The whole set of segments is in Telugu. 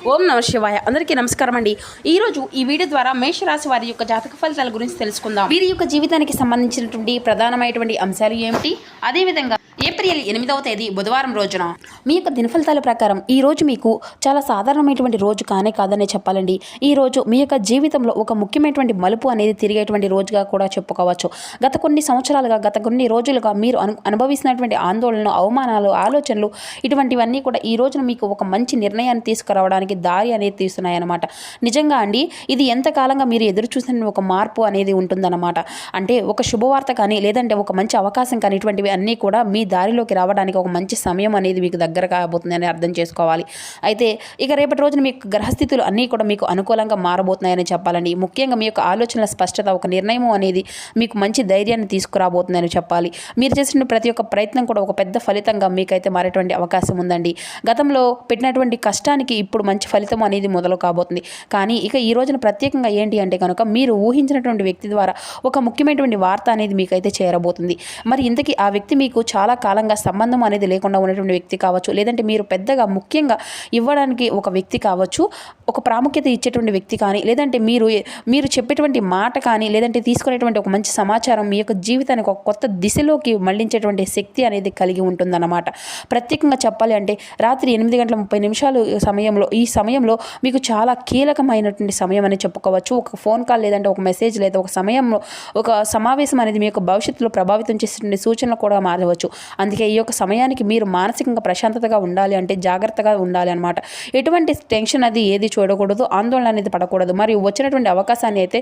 ఓం నమః శివాయ. అందరికీ నమస్కారం అండి. ఈరోజు ఈ వీడియో ద్వారా మేషరాశి వారి యొక్క జాతక ఫలితాల గురించి తెలుసుకుందాం. వీరి యొక్క జీవితానికి సంబంధించినటువంటి ప్రధానమైనటువంటి అంశాలు ఏమిటి, అదేవిధంగా ఏప్రిల్ 8వ తేదీ బుధవారం రోజున మీ యొక్క దినఫలితాల ప్రకారం ఈ రోజు మీకు చాలా సాధారణమైనటువంటి రోజు కాదనే చెప్పాలండి. ఈ రోజు మీ యొక్క జీవితంలో ఒక ముఖ్యమైనటువంటి మలుపు అనేది తిరిగేటువంటి రోజుగా కూడా చెప్పుకోవచ్చు. గత కొన్ని రోజులుగా మీరు అనుభవిస్తున్నటువంటి ఆందోళనలు, అవమానాలు, ఆలోచనలు ఇటువంటివన్నీ కూడా ఈ రోజున మీకు ఒక మంచి నిర్ణయాన్ని తీసుకురావడానికి దారి అనేది తీస్తున్నాయన్నమాట. నిజంగా అండి, ఇది ఎంతకాలంగా మీరు ఎదురు చూసిన ఒక మార్పు అనేది ఉంటుందన్నమాట. అంటే ఒక శుభవార్త కానీ, లేదంటే ఒక మంచి అవకాశం కానీ, ఇటువంటివి అన్నీ కూడా మీ దారిలోకి రావడానికి ఒక మంచి సమయం అనేది మీకు దగ్గర కాబోతుందని అర్థం చేసుకోవాలి. అయితే ఇక రేపటి రోజున మీకు గ్రహస్థితులు అన్నీ కూడా మీకు అనుకూలంగా మారబోతున్నాయని చెప్పాలండి. ముఖ్యంగా మీ యొక్క ఆలోచనల స్పష్టత, ఒక నిర్ణయం అనేది మీకు మంచి ధైర్యాన్ని తీసుకురాబోతుందని చెప్పాలి. మీరు చేసిన ప్రతి ఒక్క ప్రయత్నం కూడా ఒక పెద్ద ఫలితంగా మీకైతే మారేటువంటి అవకాశం ఉందండి. గతంలో పెట్టినటువంటి కష్టానికి ఇప్పుడు మంచి ఫలితం అనేది మొదలు కాబోతుంది. కానీ ఇక ఈ రోజున ప్రత్యేకంగా ఏంటి అంటే కనుక మీరు ఊహించినటువంటి వ్యక్తి ద్వారా ఒక ముఖ్యమైనటువంటి వార్త అనేది మీకైతే చేరబోతుంది. మరి ఇంతకీ ఆ వ్యక్తి మీకు చాలా కాలంగా సంబంధం అనేది లేకుండా ఉన్నటువంటి వ్యక్తి కావచ్చు, లేదంటే మీరు పెద్దగా ముఖ్యంగా ఇవ్వడానికి ఒక వ్యక్తి కావచ్చు, ఒక ప్రాముఖ్యత ఇచ్చేటువంటి వ్యక్తి కానీ, లేదంటే మీరు చెప్పేటువంటి మాట కానీ, లేదంటే తీసుకునేటువంటి ఒక మంచి సమాచారం మీ యొక్క జీవితానికి ఒక కొత్త దిశలోకి మళ్లించేటువంటి శక్తి అనేది కలిగి ఉంటుందన్నమాట. ప్రత్యేకంగా చెప్పాలి అంటే రాత్రి 8:30 ఈ సమయంలో మీకు చాలా కీలకమైనటువంటి సమయం అని చెప్పుకోవచ్చు. ఒక ఫోన్ కాల్, లేదంటే ఒక మెసేజ్, లేదా ఒక సమయంలో ఒక సమావేశం అనేది మీ యొక్క భవిష్యత్తులో ప్రభావితం చేసేటువంటి సూచనలు కూడా మారవచ్చు. అందుకే ఈ యొక్క సమయానికి మీరు మానసికంగా ప్రశాంతతగా ఉండాలి అంటే జాగ్రత్తగా ఉండాలి అనమాట. ఎటువంటి టెన్షన్ అది ఏది చూడకూడదు, ఆందోళన అనేది పడకూడదు. మరియు వచ్చినటువంటి అవకాశాన్ని అయితే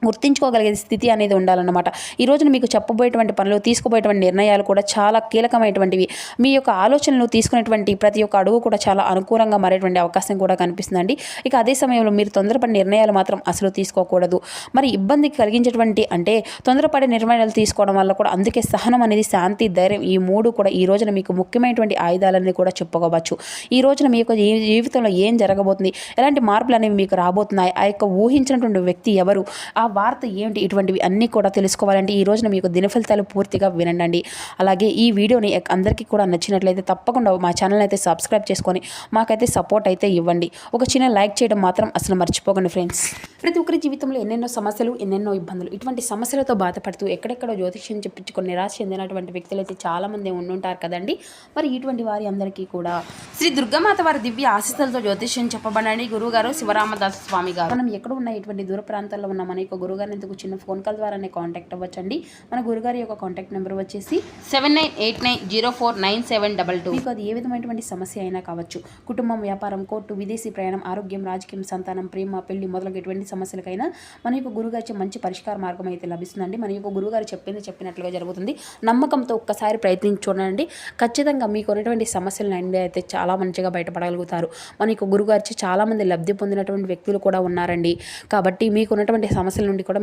గుర్తించుకోగలిగే స్థితి అనేది ఉండాలన్నమాట. ఈ రోజున మీకు చెప్పబోయేటువంటి పనులు, తీసుకోబోయేటువంటి నిర్ణయాలు కూడా చాలా కీలకమైనటువంటివి. మీ యొక్క ఆలోచనలు తీసుకునేటువంటి ప్రతి ఒక్క అడుగు కూడా చాలా అనుకూలంగా మారేటువంటి అవకాశం కూడా కనిపిస్తుందండి. ఇక అదే సమయంలో మీరు తొందరపడి నిర్ణయాలు మాత్రం అసలు తీసుకోకూడదు. మరి ఇబ్బంది కలిగించేటువంటి అంటే తొందరపడే నిర్ణయాలు తీసుకోవడం వల్ల కూడా, అందుకే సహనం అనేది, శాంతి, ధైర్యం, ఈ మూడు కూడా ఈ రోజున మీకు ముఖ్యమైనటువంటి ఆయుధాలని కూడా చెప్పుకోవచ్చు. ఈ రోజున మీ యొక్క జీవితంలో ఏం జరగబోతుంది, ఎలాంటి మార్పులు అనేవి మీకు రాబోతున్నాయి, ఆ యొక్క ఊహించినటువంటి వ్యక్తి ఎవరు, ఆ వార్త ఏమిటి, ఇటువంటివి అన్నీ కూడా తెలుసుకోవాలంటే ఈ రోజున మీకు దినఫలితాలు పూర్తిగా వినండి. అలాగే ఈ వీడియోని అందరికీ కూడా నచ్చినట్లయితే తప్పకుండా మా ఛానల్ అయితే సబ్స్క్రైబ్ చేసుకొని మాకైతే సపోర్ట్ అయితే ఇవ్వండి. ఒక చిన్న లైక్ చేయడం మాత్రం అసలు మర్చిపోకండి ఫ్రెండ్స్. ప్రతి ఒక్కరి జీవితంలో ఎన్నెన్నో సమస్యలు, ఎన్నెన్నో ఇబ్బందులు, ఇటువంటి సమస్యలతో బాధపడుతూ ఎక్కడెక్కడో జ్యోతిష్యం చెప్పించుకొని నిరాశ చెందినటువంటి వ్యక్తులు అయితే చాలామంది ఉండుంటారు కదండి. మరి ఇటువంటి వారి అందరికీ కూడా శ్రీ దుర్గామాత వారి దివ్య ఆశీస్సులతో జ్యోతిష్యం చెప్పబడండి గురువుగారు శివరామదాస్ స్వామి గారు. మనం ఎక్కడ ఉన్న ఇటువంటి దూర ప్రాంతాల్లో ఉన్న మన యొక్క గురుగారిని ఎందుకు చిన్న ఫోన్ కాల్ ద్వారానే కాంటాక్ట్ అవ్వచ్చండి. మన గురుగారి యొక్క కాంటాక్ట్ నెంబర్ వచ్చేసి 7989049722. మీకు అది ఏ విధమైనటువంటి సమస్య అయినా కావచ్చు, కుటుంబం, వ్యాపారం, కోర్టు, విదేశీ ప్రయాణం, ఆరోగ్యం, రాజకీయం, సంతానం, ప్రేమ, పెళ్లి మొదలగు ఎటువంటి సమస్యలకైనా మన యొక్క గురుగారి మంచి పరిష్కార మార్గం అయితే లభిస్తుందండి. మన యొక్క గురుగారు చెప్పినట్లుగా జరుగుతుంది. నమ్మకంతో ఒక్కసారి ప్రయత్నించి చూడండి. ఖచ్చితంగా మీకు ఉన్నటువంటి సమస్యల నుండి అయితే చాలా మంచిగా బయటపడగలుగుతారు. మన యొక్క గురుగారి చాలా మంది లబ్ధి పొందినటువంటి వ్యక్తులు కూడా ఉన్నారండి. కాబట్టి మీకు ఉన్నటువంటి సమస్యల నుండి కూడా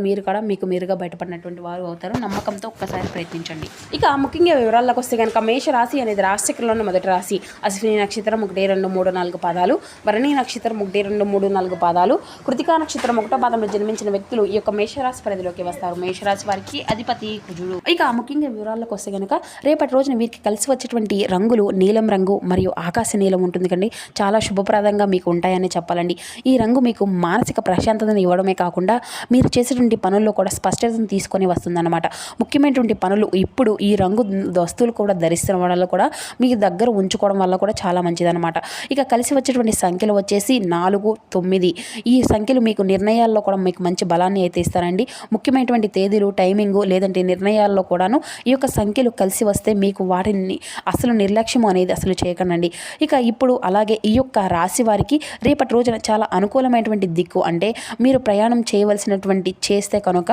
మీకు మీరుగా బయటపడినటువంటి వారు అవుతారు. నమ్మకంతో ఒక్కసారి ప్రయత్నించండి. ఇక ముఖ్యంగా వివరాల్లోకి వస్తే కనుక మేషరాశి అనేది రాశిచక్రంలోని మొదటి రాశి. అశ్విని నక్షత్రం 1, 2, 3, 4 పాదాలు, భరణి నక్షత్రం 1, 2, 3, 4 పాదాలు, కృతికా నక్షత్రం 1వ పాదంలో జన్మించిన వ్యక్తులు ఈ యొక్క మేషరాశి పరిధిలోకి వస్తారు. మేషరాశి వారికి అధిపతి కుజుడు. ఇక ముఖ్యంగా వివరాల్లోకి వస్తే కనుక రేపటి రోజున వీరికి కలిసి వచ్చేటువంటి రంగులు నీలం రంగు మరియు ఆకాశ నీలం ఉంటుంది కండి. చాలా శుభప్రదంగా మీకు ఉంటాయని చెప్పాలండి. ఈ రంగు మీకు మానసిక ప్రశాంతతను ఇవ్వడమే కాకుండా మీరు చేసేటువంటి పనుల్లో కూడా స్పష్టతను తీసుకొని వస్తుందన్నమాట. ముఖ్యమైనటువంటి పనులు ఇప్పుడు ఈ రంగు వస్తువులు కూడా ధరిస్తున్న వల్ల కూడా మీకు దగ్గర ఉంచుకోవడం వల్ల కూడా చాలా మంచిదన్నమాట. ఇక కలిసి వచ్చేటువంటి సంఖ్యలు వచ్చేసి 4, 9. ఈ సంఖ్యలు మీకు నిర్ణయాల్లో కూడా మీకు మంచి బలాన్ని అయితే ఇస్తారండి. ముఖ్యమైనటువంటి తేదీలు, టైమింగు, లేదంటే నిర్ణయాల్లో కూడాను ఈ యొక్క సంఖ్యలు కలిసి వస్తే మీకు వాటిని అసలు నిర్లక్ష్యం అనేది అసలు చేయకండి. ఇక ఇప్పుడు అలాగే ఈ యొక్క రాశి వారికి రేపటి రోజున చాలా అనుకూలమైనటువంటి దిక్కు, అంటే మీరు ప్రయాణం చేయవలసినటువంటి చేస్తే కనుక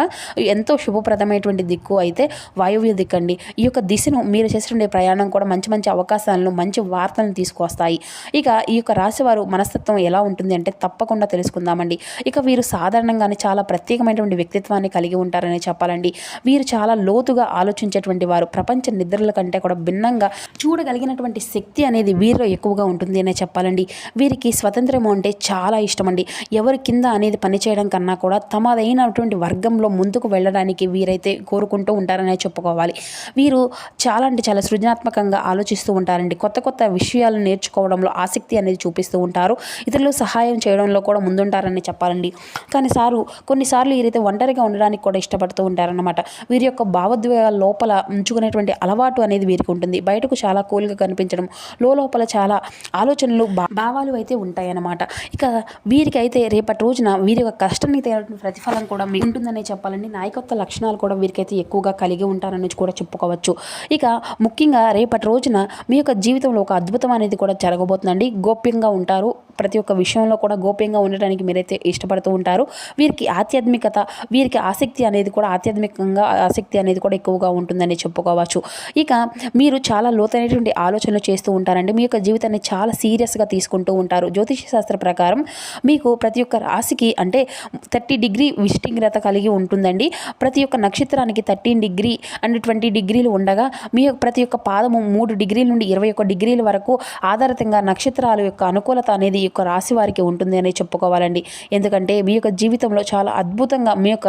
ఎంతో శుభప్రదమైనటువంటి దిక్కు అయితే వాయువ్య దిక్కు అండి. ఈ యొక్క దిశను మీరు చేసే ప్రయాణం కూడా మంచి మంచి అవకాశాలను, మంచి వార్తలను తీసుకొస్తాయి. ఇక ఈ యొక్క రాశి వారు మనస్తత్వం ఎలా ఉంటుంది అంటే తప్పకుండా తెలుసుకుందామండి. ఇక వీరు వీరు సాధారణంగానే చాలా ప్రత్యేకమైనటువంటి వ్యక్తిత్వాన్ని కలిగి ఉంటారని చెప్పాలండి. వీరు చాలా లోతుగా ఆలోచించేటువంటి వారు. ప్రపంచ నిద్రల కంటే కూడా భిన్నంగా చూడగలిగినటువంటి శక్తి అనేది వీరిలో ఎక్కువగా ఉంటుంది అనే చెప్పాలండి. వీరికి స్వతంత్రం అంటే చాలా ఇష్టం అండి. ఎవరి కింద అనేది పనిచేయడం కన్నా కూడా తమదైనటువంటి వర్గంలో ముందుకు వెళ్ళడానికి వీరైతే కోరుకుంటూ ఉంటారనే చెప్పుకోవాలి. వీరు చాలా అంటే చాలా సృజనాత్మకంగా ఆలోచిస్తూ ఉంటారండి. కొత్త కొత్త విషయాలు నేర్చుకోవడంలో ఆసక్తి అనేది చూపిస్తూ ఉంటారు. ఇతరులకు సహాయం చేయడంలో కూడా ముందుంటారని చెప్పాలండి. కానీ కొన్నిసార్లు వీరైతే ఒంటరిగా ఉండడానికి కూడా ఇష్టపడుతూ ఉంటారన్నమాట. వీరి యొక్క భావోద్వేగాల లోపల ఉంచుకునేటువంటి అలవాటు అనేది వీరికి ఉంటుంది. బయటకు చాలా కూల్గా కనిపించడం, లోపల చాలా ఆలోచనలు భావాలు అయితే ఉంటాయన్నమాట. ఇక వీరికి అయితే రేపటి రోజున వీరి యొక్క కష్టానికి తగిన ప్రతిఫలం కూడా మీకు ఉంటుందనే చెప్పాలండి. నాయకత్వ లక్షణాలు కూడా వీరికైతే ఎక్కువగా కలిగి ఉంటారని కూడా చెప్పుకోవచ్చు. ఇక ముఖ్యంగా రేపటి రోజున మీ యొక్క జీవితంలో ఒక అద్భుతం అనేది కూడా జరగబోతుందండి. గోప్యంగా ఉంటారు. ప్రతి ఒక్క విషయంలో కూడా గోప్యంగా ఉండడానికి మీరైతే ఇష్టపడుతూ ఉంటారు. వీరికి ఆధ్యాత్మికత, వీరికి ఆసక్తి అనేది కూడా ఆధ్యాత్మికంగా ఆసక్తి అనేది కూడా ఎక్కువగా ఉంటుందని చెప్పుకోవచ్చు. ఇక మీరు చాలా లోతైనటువంటి ఆలోచనలు చేస్తూ ఉంటారండి. మీ యొక్క జీవితాన్ని చాలా సీరియస్గా తీసుకుంటూ ఉంటారు. జ్యోతిష శాస్త్ర ప్రకారం మీకు ప్రతి ఒక్క రాశికి అంటే 30 డిగ్రీ విశిష్టత కలిగి ఉంటుందండి. ప్రతి ఒక్క నక్షత్రానికి 13 డిగ్రీ అండ్ 20 డిగ్రీలు ఉండగా మీ ప్రతి ఒక్క పాదము 3 డిగ్రీల నుండి 21 డిగ్రీల వరకు ఆధారితంగా నక్షత్రాల యొక్క అనుకూలత అనేది ఈ యొక్క రాశి వారికి ఉంటుంది అని చెప్పుకోవాలండి. ఎందుకంటే మీ యొక్క జీవితంలో చాలా అద్భుతంగా మీ యొక్క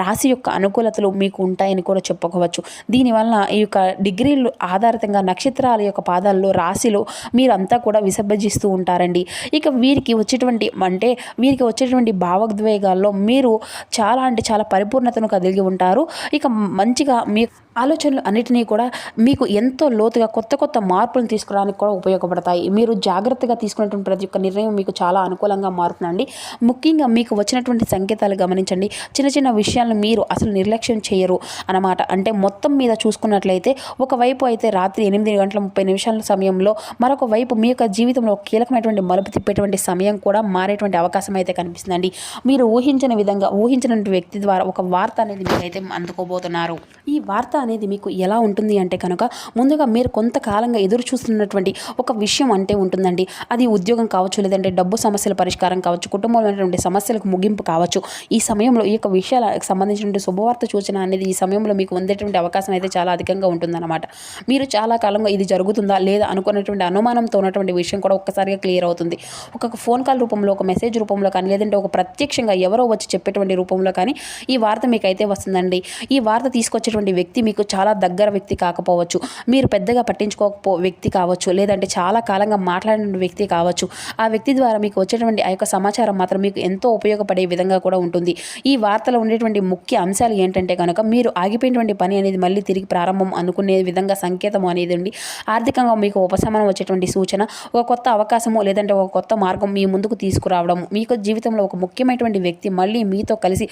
రాశి యొక్క అనుకూలతలు మీకు ఉంటాయని కూడా చెప్పుకోవచ్చు. దీనివల్ల ఈ యొక్క డిగ్రీలు ఆధారితంగా నక్షత్రాల యొక్క పాదాల్లో రాశిలో మీరంతా కూడా విసర్జిస్తూ ఉంటారండి. ఇక వీరికి వచ్చేటువంటి భావోద్వేగాల్లో మీరు చాలా అంటే చాలా పరిపూర్ణతను కలిగి ఉంటారు. ఇక మంచిగా మీ ఆలోచనలు అన్నిటినీ కూడా మీకు ఎంతో లోతుగా కొత్త మార్పులను తీసుకురావడానికి కూడా ఉపయోగపడతాయి. మీరు జాగ్రత్తగా తీసుకున్నటువంటి ప్రతి ఒక్క నిర్ణయం మీకు చాలా అనుకూలంగా మారుతుందండి. ముఖ్యంగా మీకు వచ్చినటువంటి సంకేతాలు గమనించండి. చిన్న చిన్న విషయాలను మీరు అసలు నిర్లక్ష్యం చేయరు అన్నమాట. అంటే మొత్తం మీద చూసుకున్నట్లయితే ఒకవైపు అయితే రాత్రి 8:30 సమయంలో మరొక వైపు మీ యొక్క జీవితంలో కీలకమైనటువంటి మలుపు తిప్పేటువంటి సమయం కూడా మారేటువంటి అవకాశం అయితే కనిపిస్తుందండి. మీరు ఊహించినటువంటి వ్యక్తి ద్వారా ఒక వార్త అనేది మీరైతే అందుకోబోతున్నారు. ఈ వార్త అనేది మీకు ఎలా ఉంటుంది అంటే కనుక ముందుగా మీరు కొంతకాలంగా ఎదురు చూస్తున్నటువంటి ఒక విషయం అంటే ఉంటుందండి. అది ఉద్యోగం కావచ్చు, లేదంటే డబ్బు సమస్యల పరిష్కారం కావచ్చు, కుటుంబంలో సమస్యలకు ముగింపు కావచ్చు. ఈ సమయంలో ఈ యొక్క విషయాలకు సంబంధించిన శుభవార్త సూచన అనేది ఈ సమయంలో మీకు పొందేటువంటి అవకాశం అయితే చాలా అధికంగా ఉంటుందన్నమాట. మీరు చాలా కాలంగా ఇది జరుగుతుందా లేదా అనుకున్నటువంటి అనుమానంతో ఉన్నటువంటి విషయం కూడా ఒక్కసారిగా క్లియర్ అవుతుంది. ఒక ఫోన్ కాల్ రూపంలో, ఒక మెసేజ్ రూపంలో కానీ, లేదంటే ఒక ప్రత్యక్షంగా ఎవరో వచ్చి చెప్పేటువంటి రూపంలో కానీ ఈ వార్త మీకు అయితే వస్తుందండి. ఈ వార్త తీసుకొచ్చేటువంటి వ్యక్తి మీకు చాలా దగ్గర వ్యక్తి కాకపోవచ్చు, మీరు పెద్దగా పట్టించుకోకపో వ్యక్తి కావచ్చు, లేదంటే చాలా కాలంగా మాట్లాడిన వ్యక్తి కావచ్చు. ఆ వ్యక్తి ద్వారా మీకు వచ్చేటువంటి ఆ యొక్క సమాచారం మాత్రం మీకు ఎంతో ఉపయోగపడే విధంగా కూడా ఉంటుంది. ఈ వార్తలో ఉండేటువంటి ముఖ్య అంశాలు ఏంటంటే కనుక మీరు ఆగిపోయినటువంటి పని అనేది మళ్ళీ తిరిగి ప్రారంభం అనుకునే విధంగా సంకేతం అనేది ఉండి ఆర్థికంగా మీకు ఉపశమనం వచ్చేటువంటి సూచన, ఒక కొత్త అవకాశము లేదంటే ఒక కొత్త మార్గం మీ ముందుకు తీసుకురావడం, మీకు జీవితంలో ఒక ముఖ్యమైనటువంటి వ్యక్తి మళ్ళీ మీతో కలిసి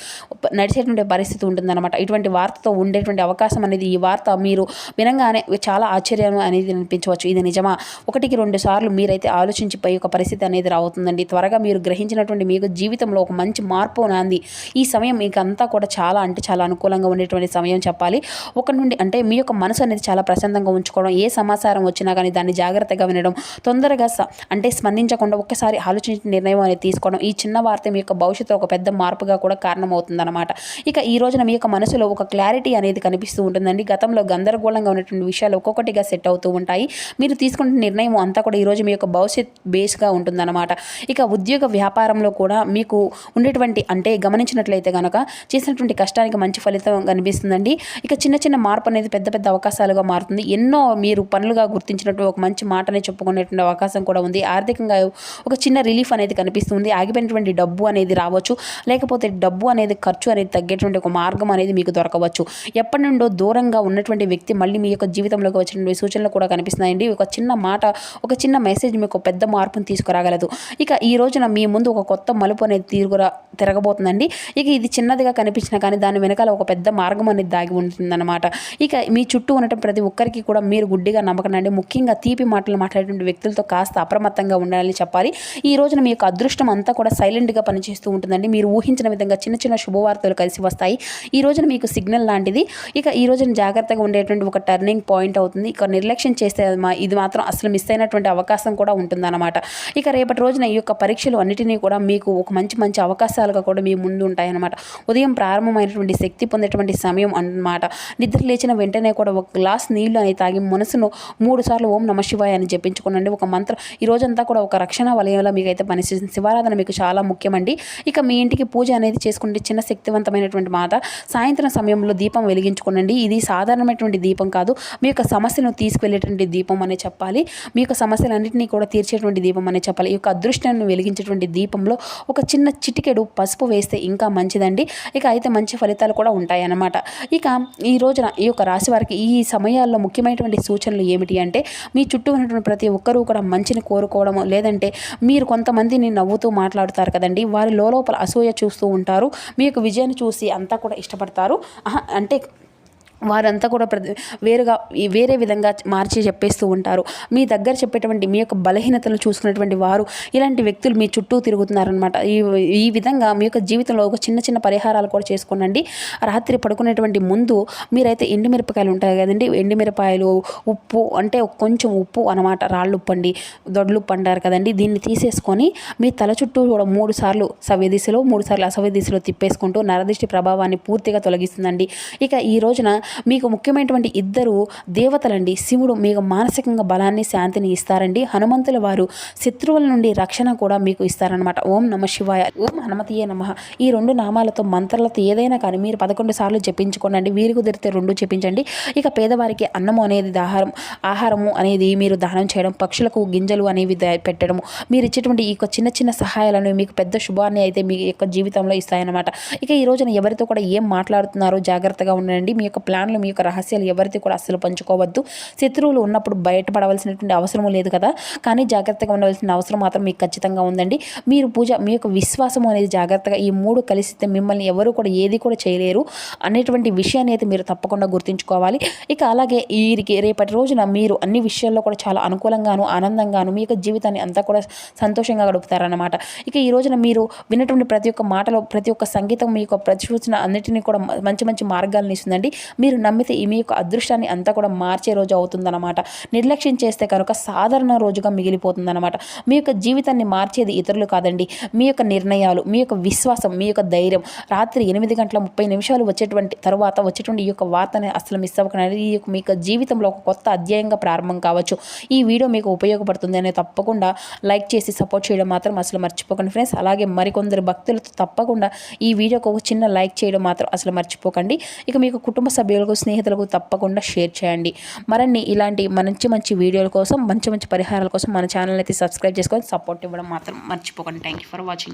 నడిచేటువంటి పరిస్థితి ఉంటుందన్నమాట. ఇటువంటి వార్తతో ఉండేటువంటి అవకాశం అనేది ఈ వార్త మీరు వినంగానే చాలా ఆశ్చర్యం అనేది అనిపించవచ్చు. ఇది నిజమా? 1-2 సార్లు మీరైతే ఆలోచించిపోయి ఒక పరిస్థితి అనేది రావుతుందండి. త్వరగా మీరు గ్రహించినటువంటి మీకు జీవితంలో ఒక మంచి మార్పు నాంది. ఈ సమయం మీకు అంతా కూడా చాలా అంటే చాలా అనుకూలంగా ఉండేటువంటి సమయం చెప్పాలి. అంటే మీ యొక్క మనసు అనేది చాలా ప్రశాంతంగా ఉంచుకోవడం, ఏ సమాచారం వచ్చినా కానీ దాన్ని జాగ్రత్తగా వినడం, తొందరగా స్పందించకుండా ఒక్కసారి ఆలోచించిన నిర్ణయం అనేది తీసుకోవడం, ఈ చిన్న వార్త మీ యొక్క భవిష్యత్తులో ఒక పెద్ద మార్పుగా కూడా కారణమవుతుందన్నమాట. ఇక ఈ రోజున మీ యొక్క మనసులో ఒక క్లారిటీ అనేది కనిపిస్తూ ఉంటుందండి. గతంలో గందరగోళంగా ఉన్నటువంటి విషయాలు ఒక్కొక్కటిగా సెట్ అవుతూ ఉంటాయి. మీరు తీసుకున్న నిర్ణయం అంతా కూడా ఈరోజు మీ యొక్క భవిష్యత్ బేస్గా ఉంటుందన్నమాట. ఇక ఉద్యోగ వ్యాపారంలో కూడా మీకు ఉండేటువంటి అంటే గమనించినట్లయితే కనుక చేసినటువంటి కష్టానికి మంచి ఫలితం కనిపిస్తుందండి. ఇక చిన్న చిన్న మార్పు అనేది పెద్ద పెద్ద అవకాశాలుగా మారుతుంది. ఎన్నో మీరు పనులుగా గుర్తించినట్టు ఒక మంచి మాటనే చెప్పుకునేటువంటి అవకాశం కూడా ఉంది. ఆర్థికంగా ఒక చిన్న రిలీఫ్ అనేది కనిపిస్తుంది. ఆగిపోయినటువంటి డబ్బు అనేది రావచ్చు, లేకపోతే డబ్బు అనేది ఖర్చు అనేది తగ్గేటువంటి ఒక మార్గం అనేది మీకు దొరకవచ్చు. ఎప్పటి నుండో దూరంగా ఉన్నటువంటి వ్యక్తి మళ్ళీ మీ యొక్క జీవితంలోకి వచ్చినటువంటి సూచనలు కూడా కనిపిస్తున్నాయండి. ఒక చిన్న మాట, ఒక చిన్న మెసేజ్ మీకు పెద్ద మార్పును తీసుకురాగలదు. ఇక ఈ రోజున మీ ముందు ఒక కొత్త మలుపు అనేది తిరగబోతుందండి. ఇక ఇది చిన్నదిగా కనిపించినా కానీ దాని వెనకాల ఒక పెద్ద మార్గం అనేది దాగి ఉంటుందన్నమాట. ఇక మీ చుట్టూ ఉండటం ప్రతి ఒక్కరికి కూడా మీరు గుడ్డిగా నమ్మకండి. ముఖ్యంగా తీపి మాటలు మాట్లాడేటువంటి వ్యక్తులతో కాస్త అప్రమత్తంగా ఉండాలని చెప్పాలి. ఈ రోజున మీ యొక్క అదృష్టం అంతా కూడా సైలెంట్గా పనిచేస్తూ ఉంటుందండి. మీరు ఊహించిన విధంగా చిన్న చిన్న శుభవార్తలు కలిసి వస్తాయి. ఈ రోజున మీకు సిగ్నల్ లాంటిది. ఇక ఈ రోజున జాగ్రత్తగా ఉండేటువంటి ఒక టర్నింగ్ పాయింట్ అవుతుంది. ఇక నిర్లక్ష్యం చేస్తే ఇది మాత్రం అసలు మిస్ అయినటువంటి అవకాశం కూడా ఉంటుందన్నమాట. ఇక రేపటి రోజున ఈ యొక్క పరీక్షలు అన్నిటినీ కూడా మీకు ఒక మంచి మంచి అవకాశాలుగా కూడా మీ ముందు ఉంటాయన్నమాట. ఉదయం ప్రారంభమైనటువంటి శక్తి పొందేటువంటి సమయం అన్నమాట. నిద్ర లేచిన వెంటనే కూడా ఒక గ్లాస్ నీళ్లు అనేది తాగి మనసును 3 సార్లు ఓం నమ శివాయ అని జపించుకోనండి. ఒక మంత్రం ఈ రోజంతా కూడా ఒక రక్షణ వలయంలో మీకైతే పనిచేస్తుంది. శివారాధన మీకు చాలా ముఖ్యమండి. ఇక మీ ఇంటికి పూజ అనేది చేసుకుంటే చిన్న శక్తివంతమైనటువంటి మాట. సాయంత్రం సమయంలో దీపం వెలిగించుకోనండి. ఇది సాధారణమైనటువంటి దీపం కాదు, మీ యొక్క సమస్యను తీసుకువెళ్ళేటువంటి దీపం అనే చెప్పాలి. మీ యొక్క సమస్యలన్నింటినీ కూడా తీర్చేటువంటి దీపం అనే చెప్పాలి. ఈ యొక్క అదృష్టాన్ని వెలిగించేటువంటి దీపంలో ఒక చిన్న చిటికెడు పసుపు వేస్తే ఇంకా మంచిదండి. ఇక అయితే మంచి ఫలితాలు కూడా ఉంటాయి అన్నమాట. ఇక ఈ రోజున ఈ యొక్క రాశి వారికి ఈ సమయాల్లో ముఖ్యమైనటువంటి సూచనలు ఏమిటి అంటే, మీ చుట్టూ ఉన్నటువంటి ప్రతి ఒక్కరూ కూడా మంచిని కోరుకోవడం, లేదంటే మీరు కొంతమందిని నవ్వుతూ మాట్లాడుతారు కదండి, వారి లోపల అసూయ చూస్తూ ఉంటారు. మీ యొక్క విజయాన్ని చూసి అంతా కూడా ఇష్టపడతారు. అంటే వారంతా కూడా వేరే విధంగా మార్చి చెప్పేస్తూ ఉంటారు. మీ దగ్గర చెప్పేటువంటి మీ యొక్క బలహీనతలు చూసుకున్నటువంటి వారు ఇలాంటి వ్యక్తులు మీ చుట్టూ తిరుగుతున్నారనమాట. ఈ విధంగా మీ యొక్క జీవితంలో ఒక చిన్న చిన్న పరిహారాలు కూడా చేసుకోనండి. రాత్రి పడుకునేటువంటి ముందు మీరైతే ఎండుమిరపకాయలు ఉంటాయి కదండి, ఎండుమిరపాయలు, ఉప్పు, అంటే కొంచెం ఉప్పు అనమాట, రాళ్ళు ఉప్పు అండి, దొడ్లు ఉప్పు అంటారు కదండి, దీన్ని తీసేసుకొని మీ తల చుట్టూ కూడా 3 సార్లు సవ్య దిశలో 3 సార్లు అసవ్య దిశలో తిప్పేసుకుంటూ నరదిష్టి ప్రభావాన్ని పూర్తిగా తొలగిస్తుందండి. ఇక ఈ రోజున మీకు ముఖ్యమైనటువంటి 2 దేవతలండి. శివుడు మీకు మానసికంగా బలాన్ని, శాంతిని ఇస్తారండి. హనుమంతుల వారు శత్రువుల నుండి రక్షణ కూడా మీకు ఇస్తారనమాట. ఓం నమ శివాయ, ఓం హనుమతియే నమః. ఈ 2 నామాలతో మంత్రాలతో ఏదైనా కానీ మీరు 11 సార్లు జపించుకోనండి. వీరు కుదిరితే 2 జపించండి. ఇక పేదవారికి అన్నము అనేది ఆహారము అనేది మీరు దానం చేయడం, పక్షులకు గింజలు అనేవి పెట్టడము, మీరు ఇచ్చేటువంటి ఈ చిన్న చిన్న సహాయాలను మీకు పెద్ద శుభాన్ని అయితే మీ యొక్క జీవితంలో ఇస్తాయన్నమాట. ఇక ఈ రోజున ఎవరితో కూడా ఏం మాట్లాడుతున్నారో జాగ్రత్తగా ఉండండి. మీ యొక్క ప్లాన్లు, మీ యొక్క రహస్యాలు ఎవరితో కూడా అస్సలు పంచుకోవద్దు. శత్రువులు ఉన్నప్పుడు బయటపడవలసినటువంటి అవసరం లేదు కదా, కానీ జాగ్రత్తగా ఉండవలసిన అవసరం మాత్రం మీకు ఖచ్చితంగా ఉందండి. మీరు మీ యొక్క విశ్వాసం అనేది జాగ్రత్తగా ఈ 3 కలిసితే మిమ్మల్ని ఎవరు కూడా ఏది కూడా చేయలేరు అనేటువంటి విషయాన్ని అయితే మీరు తప్పకుండా గుర్తుంచుకోవాలి. ఇక అలాగే వీరికి రేపటి రోజున మీరు అన్ని విషయాల్లో కూడా చాలా అనుకూలంగాను, ఆనందంగాను మీ యొక్క జీవితాన్ని అంతా కూడా సంతోషంగా గడుపుతారన్నమాట. ఇక ఈ రోజున మీరు విన్నటువంటి ప్రతి ఒక్క మాటలో, ప్రతి ఒక్క సంగీతం మీ యొక్క ప్రతిసూచన అన్నిటినీ కూడా మంచి మంచి మార్గాలను ఇస్తుందండి. మీరు నమ్మితే మీ యొక్క అదృష్టాన్ని అంతా కూడా మార్చే రోజు అవుతుందన్నమాట. నిర్లక్ష్యం చేస్తే కనుక సాధారణ రోజుగా మిగిలిపోతుందన్నమాట. మీ యొక్క జీవితాన్ని మార్చేది ఇతరులు కాదండి, మీ యొక్క నిర్ణయాలు, మీ యొక్క విశ్వాసం, మీ యొక్క ధైర్యం. రాత్రి 8:30 వచ్చేటువంటి తర్వాత వచ్చేటువంటి ఈ యొక్క వార్తని అసలు మిస్ అవ్వకండి. ఈ యొక్క మీ యొక్క జీవితంలో ఒక కొత్త అధ్యాయంగా ప్రారంభం కావచ్చు. ఈ వీడియో మీకు ఉపయోగపడుతుంది అని తప్పకుండా లైక్ చేసి సపోర్ట్ చేయడం మాత్రం అసలు మర్చిపోకండి ఫ్రెండ్స్. అలాగే మరికొందరు భక్తులతో తప్పకుండా ఈ వీడియోకి ఒక చిన్న లైక్ చేయడం మాత్రం అసలు మర్చిపోకండి. ఇక మీకు కుటుంబ సభ్యులకు, స్నేహితులకు తప్పకుండా షేర్ చేయండి. మరిన్ని ఇలాంటి మంచి మంచి వీడియోల కోసం, మంచి మంచి పరిహారాల కోసం మన ఛానల్ అయితే సబ్స్క్రైబ్ చేసుకొని సపోర్ట్ ఇవ్వడం మాత్రం మర్చిపోకండి. Thank you for watching.